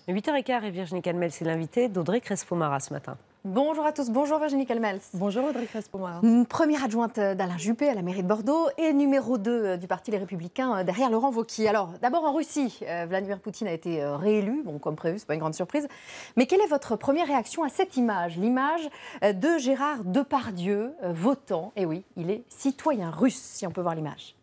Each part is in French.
8h15 et Virginie Calmel, c'est l'invité d'Audrey Crespo-Mara ce matin. Bonjour à tous, bonjour Virginie Calmel. Bonjour Audrey Crespo-Mara. Première adjointe d'Alain Juppé à la mairie de Bordeaux et numéro 2 du Parti Les Républicains derrière Laurent Wauquiez. Alors d'abord en Russie, Vladimir Poutine a été réélu, bon, comme prévu, c'est pas une grande surprise. Mais quelle est votre première réaction à cette image, l'image de Gérard Depardieu votant? Et oui, il est citoyen russe, si on peut voir l'image.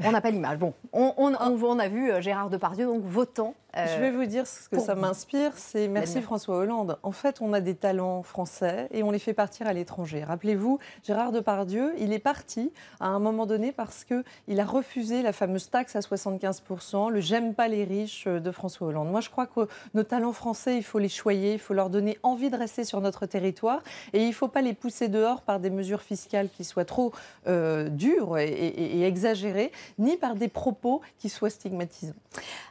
On n'a pas l'image. Bon, on a vu Gérard Depardieu donc votant. Je vais vous dire ce que ça m'inspire, c'est merci François Hollande. En fait, on a des talents français et on les fait partir à l'étranger. Rappelez-vous, Gérard Depardieu, il est parti à un moment donné parce qu'il a refusé la fameuse taxe à 75%, le « j'aime pas les riches » de François Hollande. Moi, je crois que nos talents français, il faut les choyer, il faut leur donner envie de rester sur notre territoire et il ne faut pas les pousser dehors par des mesures fiscales qui soient trop dures et exagérées, ni par des propos qui soient stigmatisants.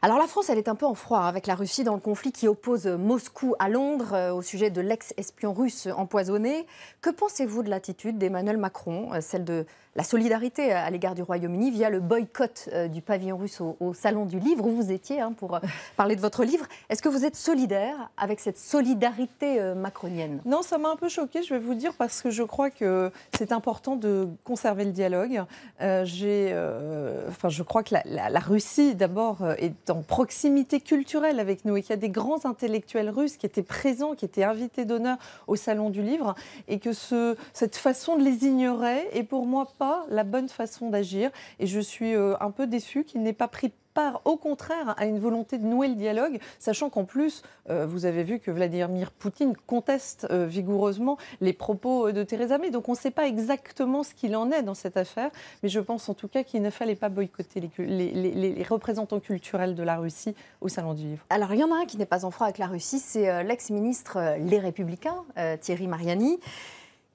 Alors la France, elle est un peu en froid avec la Russie dans le conflit qui oppose Moscou à Londres au sujet de l'ex-espion russe empoisonné. Que pensez-vous de l'attitude d'Emmanuel Macron, celle de la solidarité à l'égard du Royaume-Uni via le boycott du pavillon russe au Salon du Livre où vous étiez pour parler de votre livre? Est-ce que vous êtes solidaire avec cette solidarité macronienne? Non, ça m'a un peu choquée, je vais vous dire, parce que je crois que c'est important de conserver le dialogue. Je crois que la Russie, d'abord, est en proximité culturelle avec nous et qu'il y a des grands intellectuels russes qui étaient présents, qui étaient invités d'honneur au Salon du Livre et que cette façon de les ignorer est pour moi pas la bonne façon d'agir. Et je suis un peu déçue qu'il n'ait pas pris part, au contraire, à une volonté de nouer le dialogue, sachant qu'en plus, vous avez vu que Vladimir Poutine conteste vigoureusement les propos de Theresa May. Donc on ne sait pas exactement ce qu'il en est dans cette affaire, mais je pense en tout cas qu'il ne fallait pas boycotter les représentants culturels de la Russie au Salon du Livre. Alors il y en a un qui n'est pas en froid avec la Russie, c'est l'ex-ministre Les Républicains, Thierry Mariani.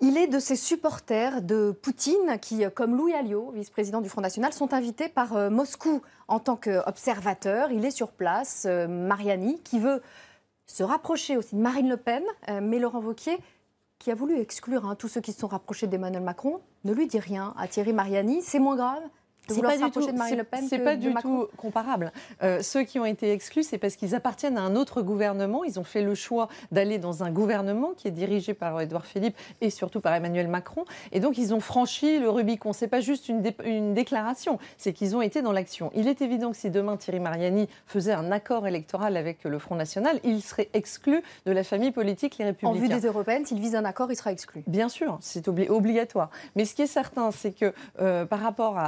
Il est de ces supporters de Poutine qui, comme Louis Alliot, vice-président du Front National, sont invités par Moscou en tant qu'observateur. Il est sur place, Mariani, qui veut se rapprocher aussi de Marine Le Pen, mais Laurent Wauquiez, qui a voulu exclure tous ceux qui se sont rapprochés d'Emmanuel Macron, ne lui dit rien à Thierry Mariani. C'est moins grave? C'est pas du tout comparable. Ceux qui ont été exclus, c'est parce qu'ils appartiennent à un autre gouvernement. Ils ont fait le choix d'aller dans un gouvernement qui est dirigé par Édouard Philippe et surtout par Emmanuel Macron. Et donc, ils ont franchi le Rubicon. C'est pas juste une déclaration, c'est qu'ils ont été dans l'action. Il est évident que si demain Thierry Mariani faisait un accord électoral avec le Front National, il serait exclu de la famille politique Les Républicains. En vue des européennes, s'il vise un accord, il sera exclu. Bien sûr, c'est obligatoire. Mais ce qui est certain, c'est que par rapport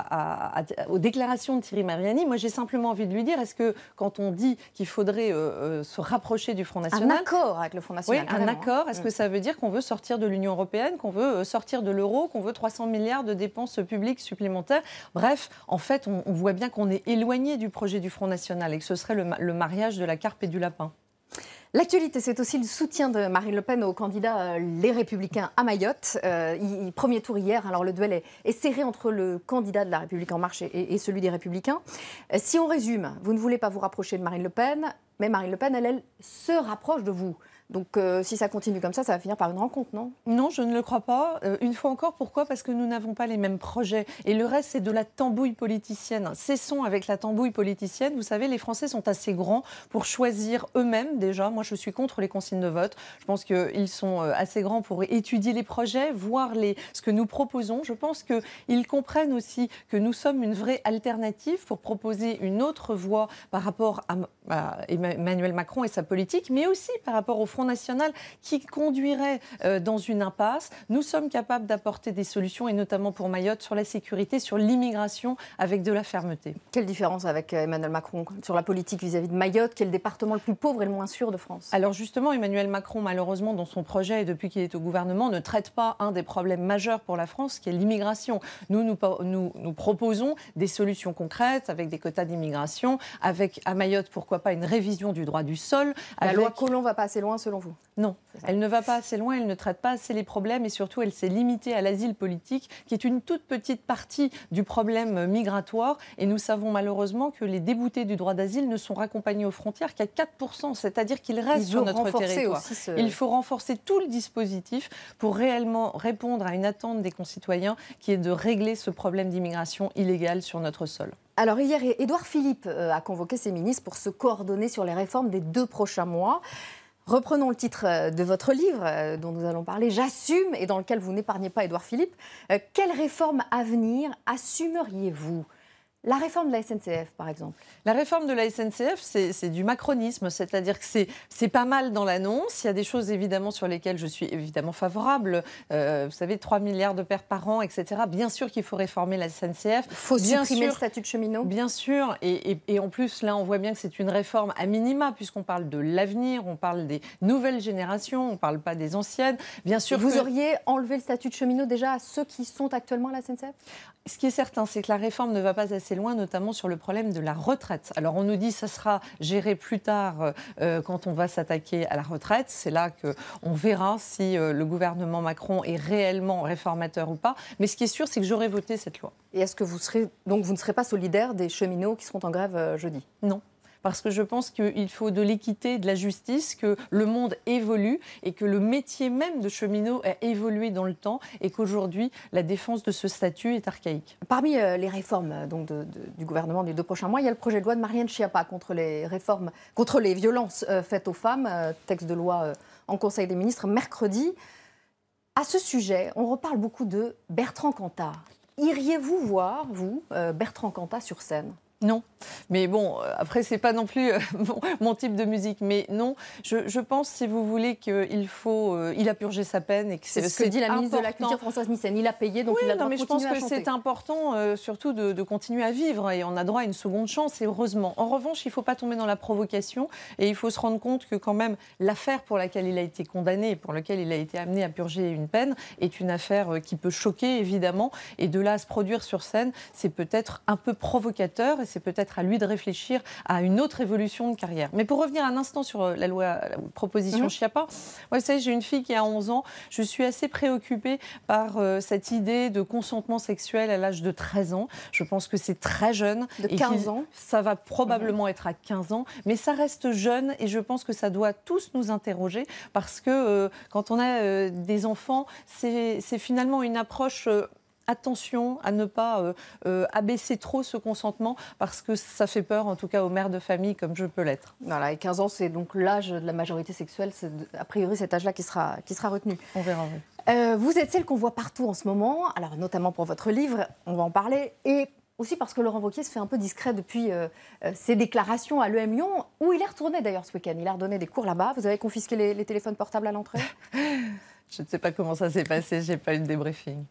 aux déclarations de Thierry Mariani, moi j'ai simplement envie de lui dire, est-ce que quand on dit qu'il faudrait se rapprocher du Front National... Un accord avec le Front National. Oui, un accord, est-ce que ça veut dire qu'on veut sortir de l'Union européenne, qu'on veut sortir de l'euro, qu'on veut 300 milliards de dépenses publiques supplémentaires? Bref, en fait, on voit bien qu'on est éloigné du projet du Front National et que ce serait le mariage de la carpe et du lapin. L'actualité, c'est aussi le soutien de Marine Le Pen au candidat Les Républicains à Mayotte. Premier tour hier, alors le duel est serré entre le candidat de La République En Marche et celui des Républicains. Si on résume, vous ne voulez pas vous rapprocher de Marine Le Pen, mais Marine Le Pen, elle se rapproche de vous. Donc si ça continue comme ça va finir par une rencontre, non? Non, je ne le crois pas. Une fois encore, pourquoi? Parce que nous n'avons pas les mêmes projets. Et le reste, c'est de la tambouille politicienne. Cessons avec la tambouille politicienne. Vous savez, les Français sont assez grands pour choisir eux-mêmes déjà. Moi, je suis contre les consignes de vote. Je pense qu'ils sont assez grands pour étudier les projets, voir ce que nous proposons. Je pense qu'ils comprennent aussi que nous sommes une vraie alternative pour proposer une autre voie par rapport à Emmanuel Macron et sa politique, mais aussi par rapport au Front National qui conduirait dans une impasse. Nous sommes capables d'apporter des solutions, et notamment pour Mayotte, sur la sécurité, sur l'immigration, avec de la fermeté. Quelle différence avec Emmanuel Macron sur la politique vis-à-vis de Mayotte, qui est le département le plus pauvre et le moins sûr de France? Alors justement, Emmanuel Macron, malheureusement, dans son projet, et depuis qu'il est au gouvernement, ne traite pas un des problèmes majeurs pour la France, qui est l'immigration. Nous proposons des solutions concrètes, avec des quotas d'immigration, avec à Mayotte, pourquoi pas, une révision du droit du sol. La loi Collomb ne va pas assez loin, selon vous? Non, elle ne va pas assez loin, elle ne traite pas assez les problèmes et surtout elle s'est limitée à l'asile politique qui est une toute petite partie du problème migratoire et nous savons malheureusement que les déboutés du droit d'asile ne sont raccompagnés aux frontières qu'à 4%, c'est-à-dire qu'ils restent sur notre territoire. Il faut renforcer tout le dispositif pour réellement répondre à une attente des concitoyens qui est de régler ce problème d'immigration illégale sur notre sol. Alors hier, Édouard Philippe a convoqué ses ministres pour se coordonner sur les réformes des 2 prochains mois. Reprenons le titre de votre livre dont nous allons parler, J'assume, et dans lequel vous n'épargnez pas Édouard Philippe. Quelles réformes à venir assumeriez-vous ? La réforme de la SNCF, par exemple. La réforme de la SNCF, c'est du macronisme, c'est-à-dire que c'est pas mal dans l'annonce. Il y a des choses, évidemment, sur lesquelles je suis évidemment favorable. Vous savez, 3 milliards de pertes par an, etc. Bien sûr qu'il faut réformer la SNCF. Il faut supprimer le statut de cheminot. Bien sûr. Et en plus, là, on voit bien que c'est une réforme à minima, puisqu'on parle de l'avenir, on parle des nouvelles générations, on ne parle pas des anciennes. Bien sûr. Vous auriez enlevé le statut de cheminot déjà à ceux qui sont actuellement à la SNCF ? Ce qui est certain, c'est que la réforme ne va pas assez loin, notamment sur le problème de la retraite. Alors on nous dit que ça sera géré plus tard quand on va s'attaquer à la retraite. C'est là qu'on verra si le gouvernement Macron est réellement réformateur ou pas. Mais ce qui est sûr, c'est que j'aurai voté cette loi. Et est-ce que vous ne serez pas solidaire des cheminots qui seront en grève jeudi ? Non. Parce que je pense qu'il faut de l'équité, de la justice, que le monde évolue et que le métier même de cheminot a évolué dans le temps et qu'aujourd'hui, la défense de ce statut est archaïque. Parmi les réformes du gouvernement des 2 prochains mois, il y a le projet de loi de Marianne Schiappa contre les violences faites aux femmes, texte de loi en Conseil des ministres mercredi. À ce sujet, on reparle beaucoup de Bertrand Cantat. Iriez-vous voir, vous, Bertrand Cantat sur scène ? Non, mais bon, après, c'est pas non plus mon type de musique. Mais non, je pense, si vous voulez, qu'il faut... il a purgé sa peine. Et que c'est ce que dit la ministre de la Culture, Françoise Nyssen. Il a payé, donc oui, il a le droit de continuer à chanter. Je pense que c'est important, surtout, de continuer à vivre. Et on a droit à une seconde chance, et heureusement. En revanche, il ne faut pas tomber dans la provocation. Et il faut se rendre compte que, quand même, l'affaire pour laquelle il a été condamné, pour laquelle il a été amené à purger une peine, est une affaire qui peut choquer, évidemment. Et de là à se produire sur scène, c'est peut-être un peu provocateur. Et c'est peut-être à lui de réfléchir à une autre évolution de carrière. Mais pour revenir un instant sur la proposition Schiappa, moi, vous savez, j'ai une fille qui a 11 ans. Je suis assez préoccupée par cette idée de consentement sexuel à l'âge de 13 ans. Je pense que c'est très jeune. De 15 ans. Ça va probablement être à 15 ans. Mais ça reste jeune et je pense que ça doit tous nous interroger parce que quand on a des enfants, c'est finalement une approche... Attention à ne pas abaisser trop ce consentement parce que ça fait peur, en tout cas aux mères de famille comme je peux l'être. Voilà, et 15 ans, c'est donc l'âge de la majorité sexuelle. C'est a priori cet âge-là qui sera retenu. On verra. Oui. Vous êtes celle qu'on voit partout en ce moment, alors notamment pour votre livre, on va en parler, et aussi parce que Laurent Wauquiez se fait un peu discret depuis ses déclarations à l'EM Lyon, où il est retourné d'ailleurs ce week-end. Il a redonné des cours là-bas. Vous avez confisqué les téléphones portables à l'entrée ? Je ne sais pas comment ça s'est passé, je n'ai pas eu de débriefing.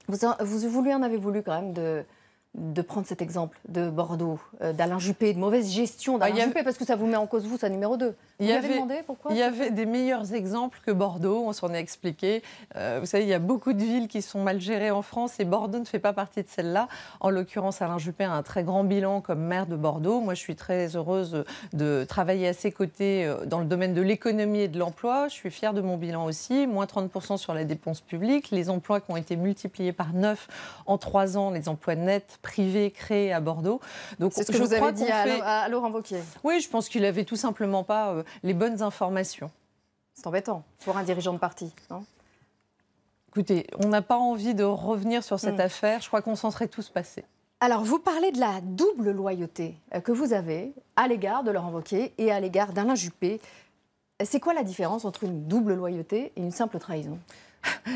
Vous lui en avez voulu quand même de prendre cet exemple de Bordeaux, d'Alain Juppé, de mauvaise gestion d'Alain Juppé, parce que ça vous met en cause, vous, sa numéro 2. Vous l'avez demandé pourquoi ? Il y avait des meilleurs exemples que Bordeaux, on s'en est expliqué. Vous savez, il y a beaucoup de villes qui sont mal gérées en France et Bordeaux ne fait pas partie de celle-là. En l'occurrence, Alain Juppé a un très grand bilan comme maire de Bordeaux. Moi, je suis très heureuse de travailler à ses côtés dans le domaine de l'économie et de l'emploi. Je suis fière de mon bilan aussi, moins 30% sur la dépense publique. Les emplois qui ont été multipliés par 9 en 3 ans, les emplois nets privés créés à Bordeaux. Donc, c'est ce que vous avez dit à Laurent Wauquiez. Oui, je pense qu'il n'avait tout simplement pas les bonnes informations. C'est embêtant pour un dirigeant de parti, non ? Écoutez, on n'a pas envie de revenir sur cette affaire. Je crois qu'on s'en serait tous passés. Alors, vous parlez de la double loyauté que vous avez à l'égard de Laurent Wauquiez et à l'égard d'Alain Juppé. C'est quoi la différence entre une double loyauté et une simple trahison ?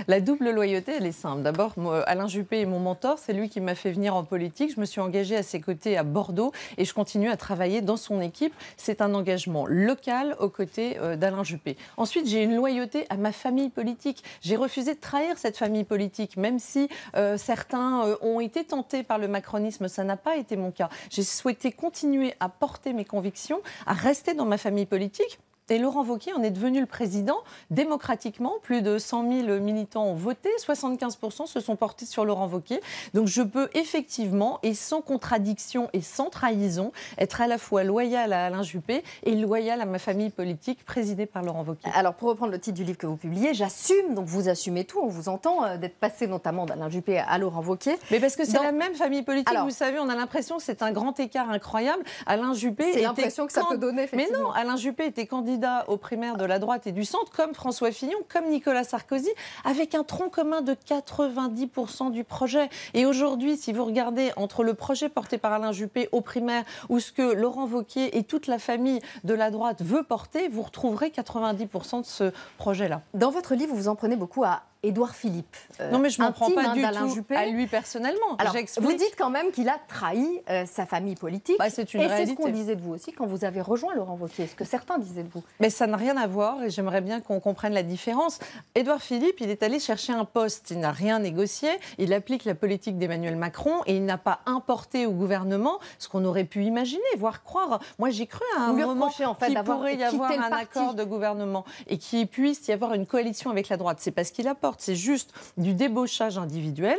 La double loyauté, elle est simple. D'abord, Alain Juppé est mon mentor, c'est lui qui m'a fait venir en politique. Je me suis engagée à ses côtés à Bordeaux et je continue à travailler dans son équipe. C'est un engagement local aux côtés d'Alain Juppé. Ensuite, j'ai une loyauté à ma famille politique. J'ai refusé de trahir cette famille politique, même si certains ont été tentés par le macronisme. Ça n'a pas été mon cas. J'ai souhaité continuer à porter mes convictions, à rester dans ma famille politique. Et Laurent Wauquiez en est devenu le président démocratiquement. Plus de 100 000 militants ont voté, 75% se sont portés sur Laurent Wauquiez. Donc je peux effectivement, et sans contradiction et sans trahison, être à la fois loyale à Alain Juppé et loyale à ma famille politique présidée par Laurent Wauquiez. Alors pour reprendre le titre du livre que vous publiez, J'assume, donc vous assumez tout, on vous entend, d'être passé notamment d'Alain Juppé à Laurent Wauquiez. Mais parce que c'est la même famille politique, alors, vous savez, on a l'impression que c'est un grand écart incroyable. Alain Juppé c'est l'impression que ça peut donner, effectivement. Mais non, Alain Juppé était candidat candidats aux primaires de la droite et du centre, comme François Fillon, comme Nicolas Sarkozy, avec un tronc commun de 90% du projet. Et aujourd'hui, si vous regardez entre le projet porté par Alain Juppé aux primaires ou ce que Laurent Wauquiez et toute la famille de la droite veut porter, vous retrouverez 90% de ce projet-là. Dans votre livre, vous en prenez beaucoup à Édouard Philippe. Non, mais je ne m'en prends pas du tout Juppé. à lui personnellement. Alors, vous dites quand même qu'il a trahi sa famille politique. Bah, c'est une réalité. Et c'est ce qu'on disait de vous aussi quand vous avez rejoint Laurent Wauquiez, ce que certains disaient de vous. Mais ça n'a rien à voir et j'aimerais bien qu'on comprenne la différence. Édouard Philippe, il est allé chercher un poste, il n'a rien négocié, il applique la politique d'Emmanuel Macron et il n'a pas importé au gouvernement ce qu'on aurait pu imaginer, voire croire. Moi, j'ai cru à un moment qu'il pourrait y avoir un accord de gouvernement et qu'il puisse y avoir une coalition avec la droite. C'est pas ce qu'il apporte, c'est juste du débauchage individuel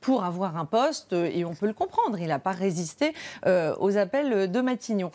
pour avoir un poste, et on peut le comprendre, il n'a pas résisté aux appels de Matignon.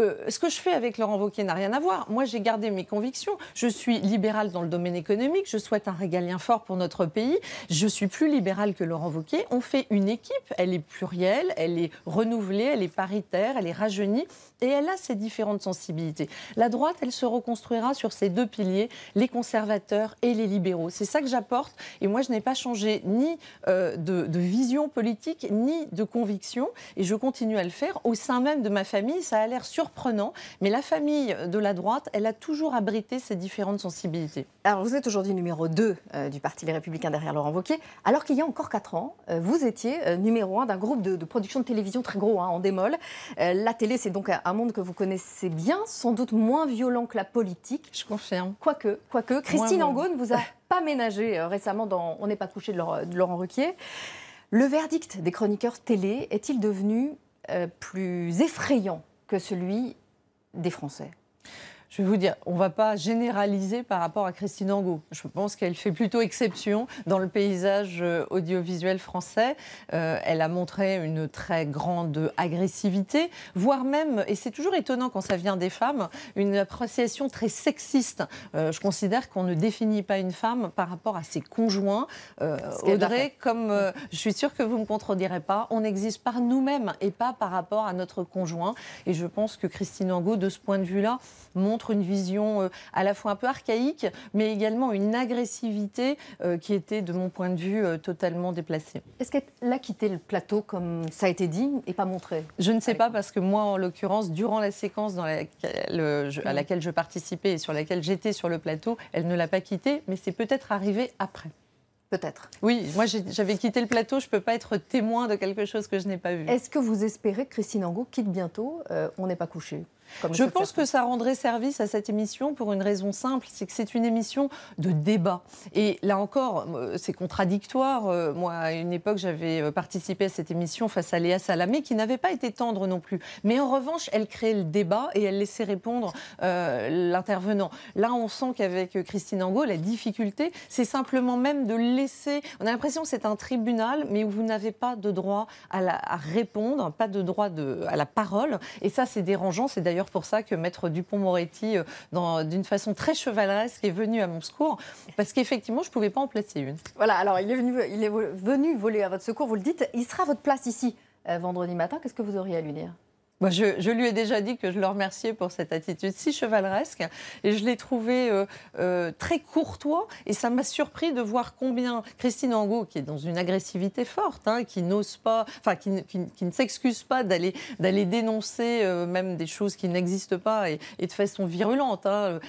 Ce que je fais avec Laurent Wauquiez n'a rien à voir. Moi, j'ai gardé mes convictions. Je suis libérale dans le domaine économique, je souhaite un régalien fort pour notre pays. Je suis plus libérale que Laurent Wauquiez. On fait une équipe, elle est plurielle, elle est renouvelée, elle est paritaire, elle est rajeunie, et elle a ses différentes sensibilités. La droite, elle se reconstruira sur ces deux piliers, les conservateurs et les libéraux. C'est ça que j'apporte, et moi, je n'ai pas changé ni de vision politique, ni de conviction, et je continue à le faire au sein même de ma famille. Ça a l'air surprenant, mais la famille de la droite, elle a toujours abrité ces différentes sensibilités. Alors, vous êtes aujourd'hui numéro 2 du Parti Les Républicains derrière Laurent Wauquiez, alors qu'il y a encore 4 ans, vous étiez numéro 1 d'un groupe de production de télévision très gros, en démol. La télé, c'est donc un monde que vous connaissez bien, sans doute moins violent que la politique. Je confirme. Quoique. Christine Angot ne vous a pas ménagé récemment dans On n'est pas couché de Laurent Wauquiez. Le verdict des chroniqueurs télé est-il devenu plus effrayant que celui des Français ? Je vais vous dire, on ne va pas généraliser par rapport à Christine Angot. Je pense qu'elle fait plutôt exception dans le paysage audiovisuel français. Elle a montré une très grande agressivité, voire même, et c'est toujours étonnant quand ça vient des femmes, une appréciation très sexiste. Je considère qu'on ne définit pas une femme par rapport à ses conjoints. Audrey, comme je suis sûre que vous ne me contredirez pas, on existe par nous-mêmes et pas par rapport à notre conjoint. Et je pense que Christine Angot, de ce point de vue-là, montre une vision à la fois un peu archaïque, mais également une agressivité qui était, de mon point de vue, totalement déplacée. Est-ce qu'elle a quitté le plateau, comme ça a été dit, et pas montré ? Je ne sais pas, parce que moi, en l'occurrence, durant la séquence à laquelle je participais et sur laquelle j'étais sur le plateau, elle ne l'a pas quitté, mais c'est peut-être arrivé après. Peut-être. Oui, moi j'avais quitté le plateau, je ne peux pas être témoin de quelque chose que je n'ai pas vu. Est-ce que vous espérez que Christine Angot quitte bientôt On n'est pas couché ? Je pense que ça rendrait service à cette émission pour une raison simple, c'est que c'est une émission de débat. Et là encore, c'est contradictoire. Moi, à une époque, j'avais participé à cette émission face à Léa Salamé, qui n'avait pas été tendre non plus. Mais en revanche, elle créait le débat et elle laissait répondre l'intervenant. Là, on sent qu'avec Christine Angot, la difficulté, c'est simplement même de laisser... On a l'impression que c'est un tribunal, mais où vous n'avez pas de droit à répondre, pas de droit à la parole. Et ça, c'est dérangeant. C'est d'ailleurs pour ça que Maître Dupond-Moretti, d'une façon très chevaleresque, est venu à mon secours, parce qu'effectivement, je ne pouvais pas en placer une. Voilà, alors il est venu voler à votre secours, vous le dites. Il sera à votre place ici vendredi matin. Qu'est-ce que vous auriez à lui dire ? Moi, je lui ai déjà dit que je le remerciais pour cette attitude si chevaleresque, et je l'ai trouvé très courtois, et ça m'a surpris de voir combien Christine Angot, qui est dans une agressivité forte, qui n'ose pas, enfin qui ne s'excuse pas d'aller dénoncer même des choses qui n'existent pas, et de façon virulente.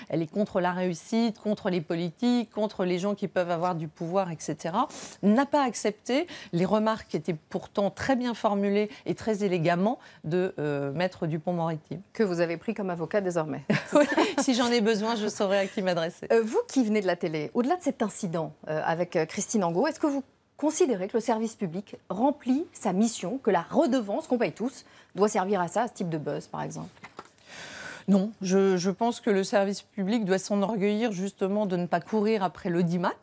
Elle est contre la réussite, contre les politiques, contre les gens qui peuvent avoir du pouvoir, etc. N'a pas accepté les remarques qui étaient pourtant très bien formulées et très élégamment de Maître Dupond-Moretti. Que vous avez pris comme avocat désormais. Oui, si j'en ai besoin, je saurai à qui m'adresser. Vous qui venez de la télé, au-delà de cet incident avec Christine Angot, est-ce que vous considérez que le service public remplit sa mission, que la redevance qu'on paye tous doit servir à ça, à ce type de buzz, par exemple ? Non, je pense que le service public doit s'enorgueillir justement de ne pas courir après l'audimat.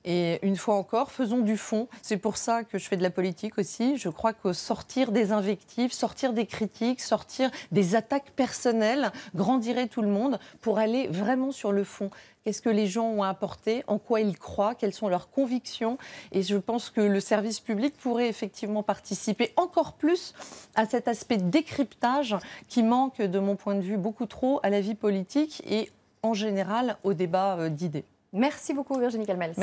Et une fois encore, faisons du fond. C'est pour ça que je fais de la politique aussi. Je crois que sortir des invectives, sortir des critiques, sortir des attaques personnelles grandirait tout le monde pour aller vraiment sur le fond. Qu'est-ce que les gens ont apporté, en quoi ils croient, quelles sont leurs convictions. Et je pense que le service public pourrait effectivement participer encore plus à cet aspect décryptage qui manque, de mon point de vue, beaucoup trop à la vie politique et en général au débat d'idées. Merci beaucoup Virginie Calmels.